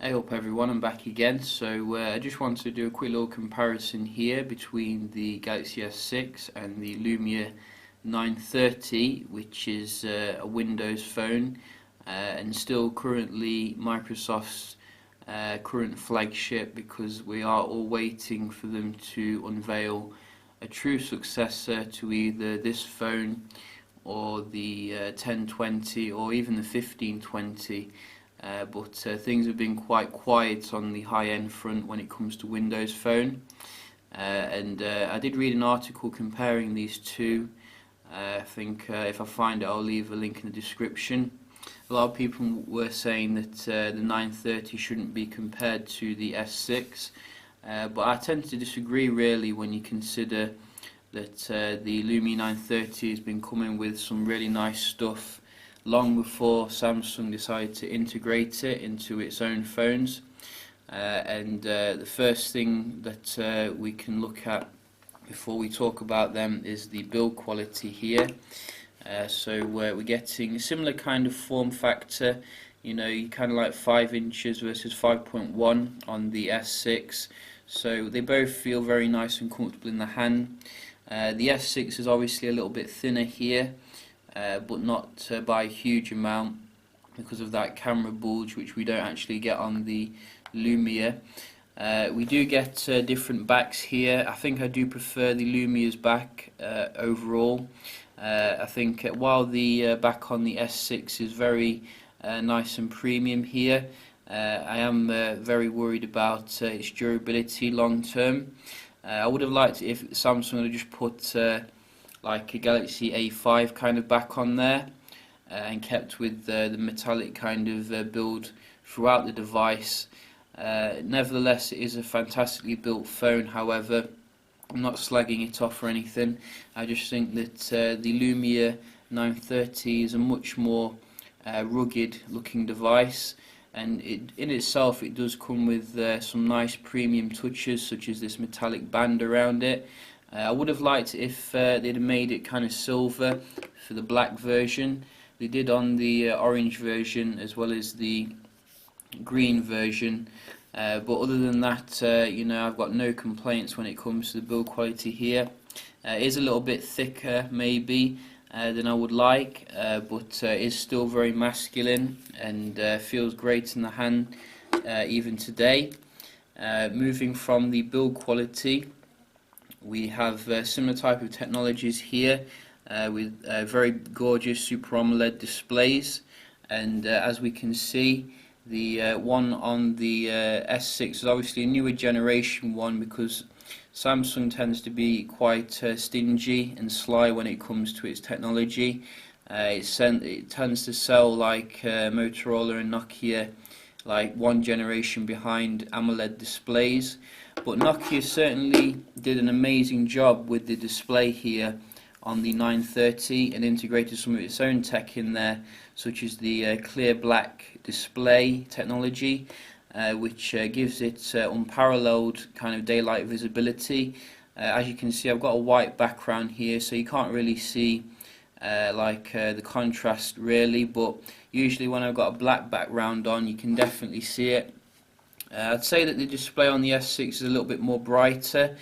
Hey up everyone, I'm back again. So I just wanted to do a quick little comparison here between the Galaxy S6 and the Lumia 930, which is a Windows phone and still currently Microsoft's current flagship, because we are all waiting for them to unveil a true successor to either this phone or the 1020 or even the 1520. But things have been quite quiet on the high-end front when it comes to Windows Phone. I did read an article comparing these two. I think if I find it, I'll leave a link in the description. A lot of people were saying that the 930 shouldn't be compared to the S6, but I tend to disagree really when you consider that the Lumia 930 has been coming with some really nice stuff long before Samsung decided to integrate it into its own phones. The first thing that we can look at before we talk about them is the build quality here. We're getting a similar kind of form factor, you kind of like 5 inches versus 5.1 on the S6, so they both feel very nice and comfortable in the hand. The S6 is obviously a little bit thinner here, but not by a huge amount, because of that camera bulge which we don't actually get on the Lumia. We do get different backs here. I think I do prefer the Lumia's back overall. I think while the back on the S6 is very nice and premium here, I am very worried about its durability long term. I would have liked it if Samsung had just put like a Galaxy A5 kind of back on there and kept with the metallic kind of build throughout the device. Nevertheless, it is a fantastically built phone. However, I'm not slagging it off or anything. I just think that the Lumia 930 is a much more rugged looking device, and in itself it does come with some nice premium touches, such as this metallic band around it. I would have liked if they'd have made it kind of silver for the black version. They did on the orange version as well as the green version, but other than that, I've got no complaints when it comes to the build quality here. It is a little bit thicker maybe than I would like, but it is still very masculine and feels great in the hand even today. Moving from the build quality, we have similar type of technologies here with very gorgeous Super AMOLED displays, and as we can see, the one on the S6 is obviously a newer generation one, because Samsung tends to be quite stingy and sly when it comes to its technology. It tends to sell like Motorola and Nokia, like one generation behind AMOLED displays. But Nokia certainly did an amazing job with the display here on the 930 and integrated some of its own tech in there, such as the clear black display technology, which gives it unparalleled kind of daylight visibility. As you can see, I've got a white background here, so you can't really see the contrast really, but usually when I've got a black background on, you can definitely see it. I'd say that the display on the S6 is a little bit more brighter,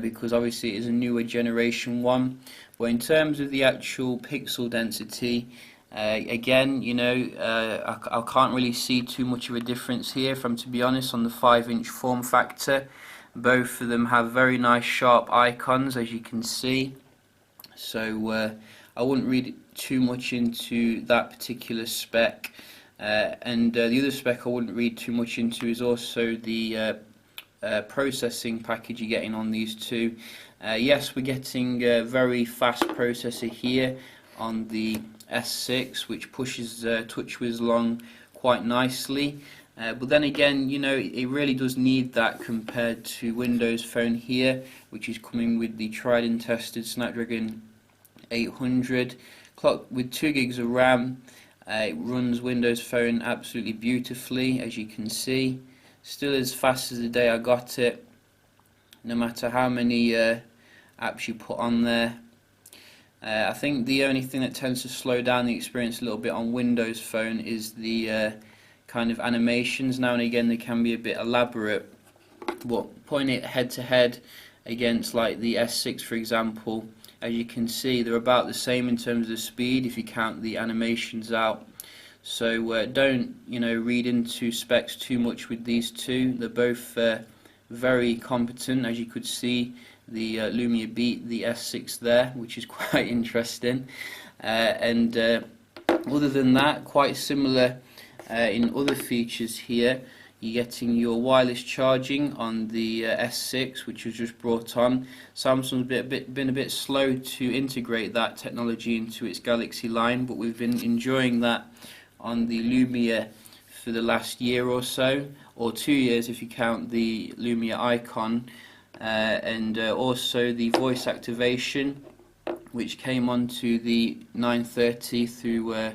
because obviously it is a newer generation one. But in terms of the actual pixel density, again, I can't really see too much of a difference here, if I'm to be honest, on the 5-inch form factor. Both of them have very nice sharp icons, as you can see. So I wouldn't read too much into that particular spec. The other spec I wouldn't read too much into is also the processing package you're getting on these two. Yes, we're getting a very fast processor here on the S6, which pushes TouchWiz along quite nicely. But then again, it really does need that compared to Windows Phone here, which is coming with the tried and tested Snapdragon 800 clock with 2 gigs of RAM. It runs Windows Phone absolutely beautifully, as you can see. Still as fast as the day I got it, no matter how many apps you put on there. I think the only thing that tends to slow down the experience a little bit on Windows Phone is the kind of animations. Now and again they can be a bit elaborate, but putting it head to head against like the S6 for example, as you can see they're about the same in terms of speed if you count the animations out. So don't read into specs too much with these two. They're both very competent. As you could see, the Lumia beat the S6 there, which is quite interesting. And other than that, quite similar in other features here. You're getting your wireless charging on the S6, which was just brought on. Samsung's been a bit slow to integrate that technology into its Galaxy line, but we've been enjoying that on the Lumia for the last year or so, or 2 years if you count the Lumia icon, and also the voice activation, which came onto the 930 through a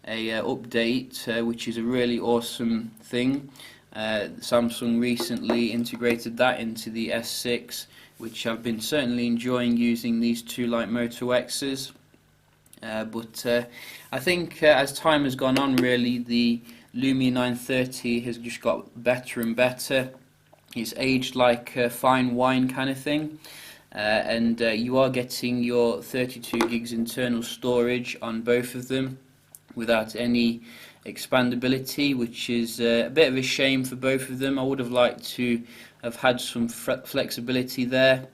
update, which is a really awesome thing. Samsung recently integrated that into the S6, which I've been certainly enjoying using these two Light Moto X's. But I think as time has gone on, really, the Lumia 930 has just got better and better. It's aged like fine wine kind of thing. And you are getting your 32 gigs internal storage on both of them without any expandability, which is a bit of a shame for both of them. I would have liked to have had some flexibility there,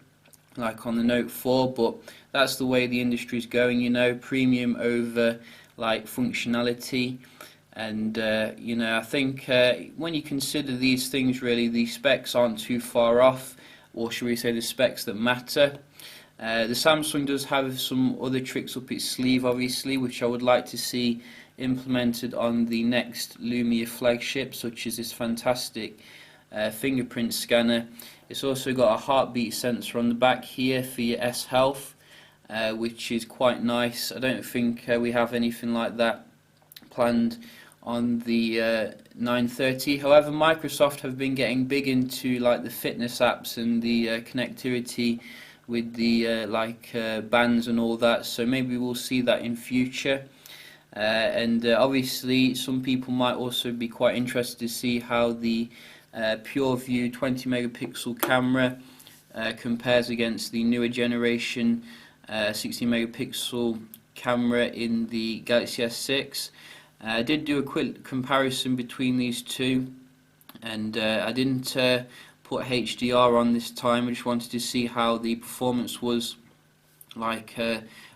like on the Note 4, but that's the way the industry is going, premium over like functionality. And I think when you consider these things, really the specs aren't too far off, or should we say the specs that matter. The Samsung does have some other tricks up its sleeve, obviously, which I would like to see implemented on the next Lumia flagship, such as this fantastic fingerprint scanner. It's also got a heartbeat sensor on the back here for your S Health, which is quite nice. I don't think we have anything like that planned on the 930. However, Microsoft have been getting big into like the fitness apps and the connectivity with the bands and all that, so maybe we'll see that in future. And obviously some people might also be quite interested to see how the PureView 20 megapixel camera compares against the newer generation 60 megapixel camera in the Galaxy S6. I did do a quick comparison between these two, and I didn't put HDR on this time. I just wanted to see how the performance was like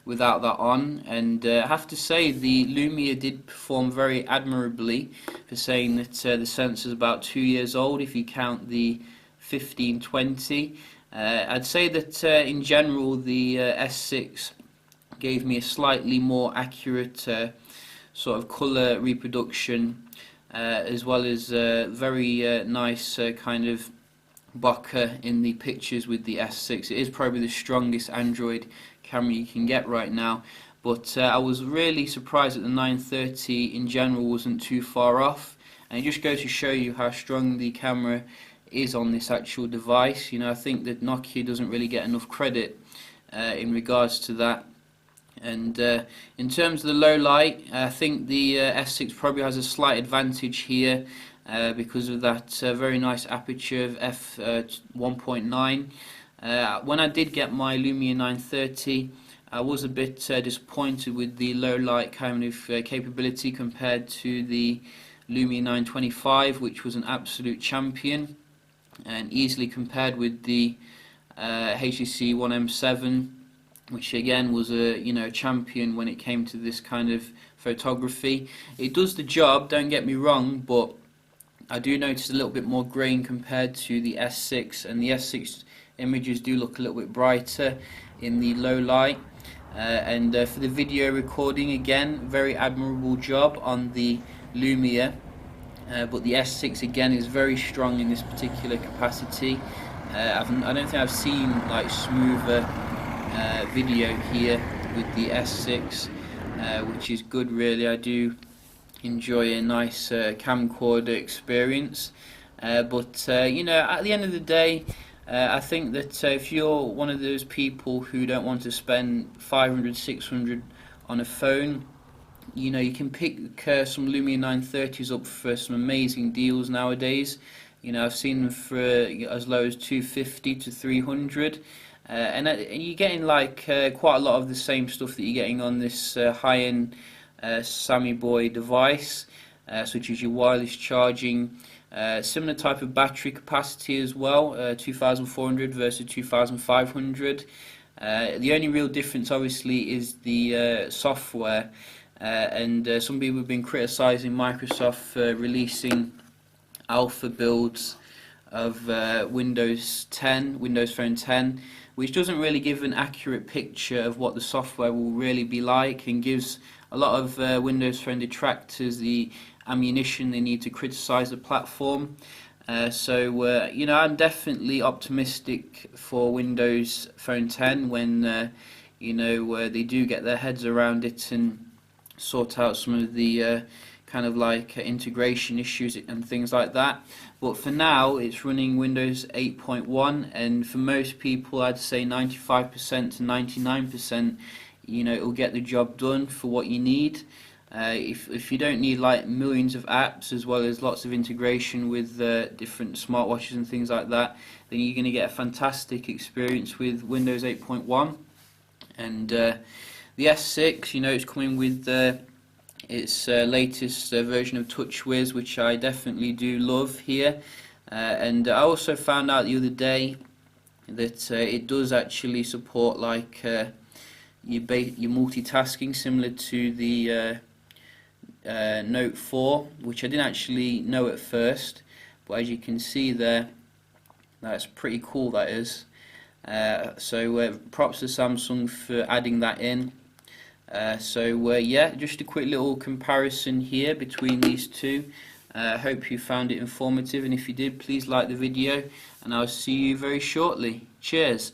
without that on, and I have to say the Lumia did perform very admirably, for saying that the sensor is about 2 years old if you count the 1520. I'd say that in general the S6 gave me a slightly more accurate sort of colour reproduction, as well as very nice kind of bokeh in the pictures with the S6. It is probably the strongest Android camera you can get right now, but I was really surprised that the 930 in general wasn't too far off, and it just goes to show you how strong the camera is on this actual device. I think that Nokia doesn't really get enough credit in regards to that. And in terms of the low light, I think the S6 probably has a slight advantage here because of that very nice aperture of f1.9. When I did get my Lumia 930, I was a bit disappointed with the low light kind of capability compared to the Lumia 925, which was an absolute champion, and easily compared with the HTC One M7, which again was a champion when it came to this kind of photography. It does the job, don't get me wrong, but I do notice a little bit more grain compared to the S6, and the S6 images do look a little bit brighter in the low light. And for the video recording, again, very admirable job on the Lumia, but the S6 again is very strong in this particular capacity. I don't think I've seen like smoother video here with the S6, which is good really. I do enjoy a nice camcorder experience, but at the end of the day, I think that if you're one of those people who don't want to spend 500, 600 on a phone, you know, you can pick some Lumia 930s up for some amazing deals nowadays. You know, I've seen them for as low as 250 to 300. And you're getting like quite a lot of the same stuff that you're getting on this high-end Sammy Boy device, such as your wireless charging, similar type of battery capacity as well, 2,400 versus 2,500. The only real difference, obviously, is the software, and some people have been criticising Microsoft for releasing alpha builds of Windows Phone 10, which doesn't really give an accurate picture of what the software will really be like, and gives a lot of Windows Phone detractors the ammunition they need to criticise the platform. You know, I'm definitely optimistic for Windows Phone 10 when you know, they do get their heads around it and sort out some of the kind of like integration issues and things like that. But for now, it's running Windows 8.1, and for most people, I'd say 95% to 99%, you know, it'll get the job done for what you need. If you don't need like millions of apps as well as lots of integration with different smartwatches and things like that, then you're going to get a fantastic experience with Windows 8.1. And the S6, you know, it's coming with its latest version of TouchWiz, which I definitely do love here. And I also found out the other day that it does actually support like your multitasking, similar to the Note 4, which I didn't actually know at first, but as you can see there, that's pretty cool, that is. Props to Samsung for adding that in. Yeah, just a quick little comparison here between these two. Hope you found it informative, and if you did, please like the video, and I'll see you very shortly. Cheers.